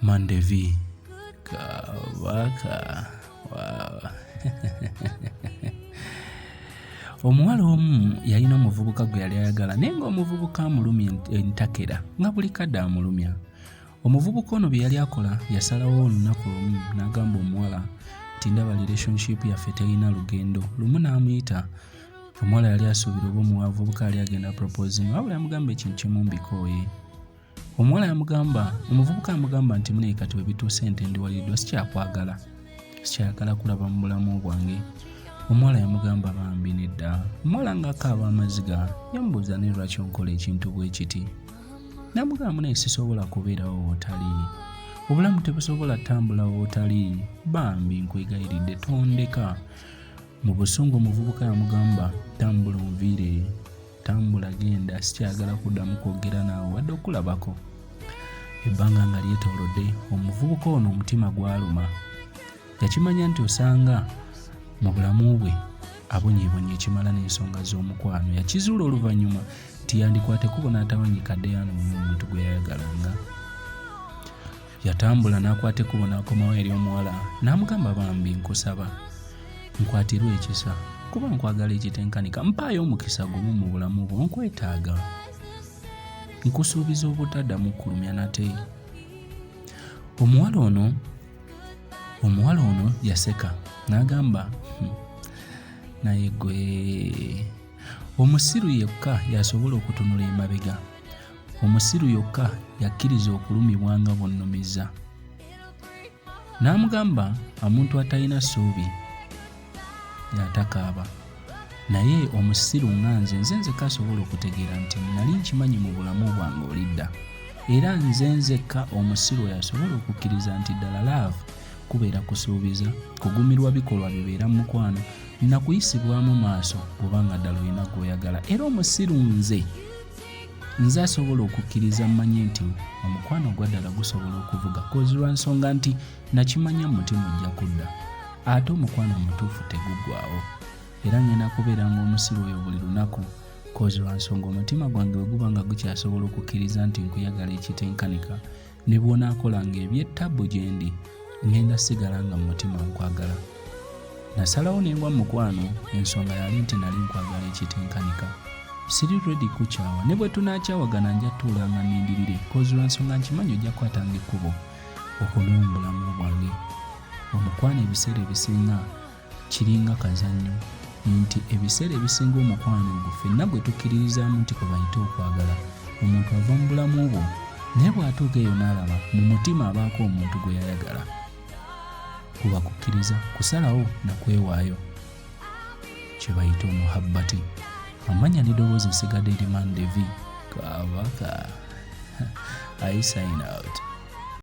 Mandevi Kabaka. Wow. Omuwala omu yalina omuvubuka gwe yali ayagala naye ng'omuvubuka amulumya entakera nga buli kadde amulumya. Omuvubuka ono bye yali akola yasalawo olunaku lumu n'agamba omuwala nti ndaba relationship yaffe terina lugendo. Lumu n'amuyita. Omuwala yali asuubira oba omuvubuka yali agenda proposing wabula yamugamba ekintu kimu mbikooye. Omuvubuka yamugamba nti munaye kati bwe bituuse ntendiwaliddwa sikyakwagala, sikyayagala kulaba mu bulamu bwange. Omuwala yamugamba bambi nedda. Omuwala ng'akaaba amaziga yamubuuza ne lwaki onkola ekintu bwe kiti. N'amugamba munaye sisobola kubeerawo wootali, obulamu tebusobola ttambula wootali, bambi nkwegayiridde tondeka. Mu busungu omuvubuka yamugamba tambula onviire, tambula genda, sikyagala kuddamu kwogera naawe wadde okulabako. Ebbanga nga lyetoolodde omuvubuka ono omutima gwaluma. Yakimanya nti osanga mu bulamu bwe abonyeebonye ekimala n'ensonga z'omukwano. Yakizuula oluvannyuma nti yandikwateko n'atawanyikaddeyo omuntu gwe yayagalanga. Yatambula n'akwateko n'akomawo eri omuwala n'amugamba bambi nkusaba nkwatirwa ekisa kuba nkwagala ekitenkanika, mpaayo omukisa gumu mu bulamu bwo nkwetaaga, nkusuubiza obutaddamu kulumya nate. Omuwala ono yaseka n'agamba naye gwe omusiru yekka yasobola okutunula emabega, omusiru yokka yakkiriza okulumibwa nga bw'onnumiza. N'amugamba omuntu atalina ssuubi yatakaaba, naye omusiru nga nze nzekka asobola okutegeera nti nali nkimanyi mu bulamu bwange olidda, era nze nzekka omusiru oyo asobola okukkiriza nti ddala laavu kubeera kusuubiza, kugumirwa bikolwa bibeera mu mukwano, nakuyisibwamu maaso bw'obanga ddala olina gw'oyagala. Era omusiru nze asobola okukkiriza mmanye nti omukwano gwa ddala gusobola okuvuga kozi lwa nsonga nti nakimanya mutima ojja kudda, ate omukwano omutuufu teguggwaawo. Era ngenda kubeera ng'omusiru oyo buli lunaku kozi lwa nsonga omutima gwange bwe guba nga gukyasobola okukkiriza nti nkuyagala ekitenkanika, ne bw'onaakolanga eby'ettabbu gye ndi ngenda sigala nga mu mutima nkwagala. Nasalawo ne ngwa mu mukwano, ensonga yali nti nali nkwagala ekitenkanika. Siri ready kukyawa, ne bwe tunaakyawagana nja tuulanga nindirire kozi lwa nsonga nkimanyi ojja kukwatanga ekkubo okunywa mu bulamu bwange. Omukwano ebiseera ebisinga kiringa kazannyo, nti ebiseera ebisinga omukwano ogwo ffenna gwe tukkiririzaamu nti kwe bayita okwagala, omuntu ava mu bulamu bwo naye bw'atuuka eyo n'alaba mu mutima abaako omuntu gwe yayagala. Kuba kukkiriza, kusalawo na kwewaayo, kye bayita omuhabbati. Amanya n'eddoboozi nsigadde eri Mandevi Kabaka. I sign out.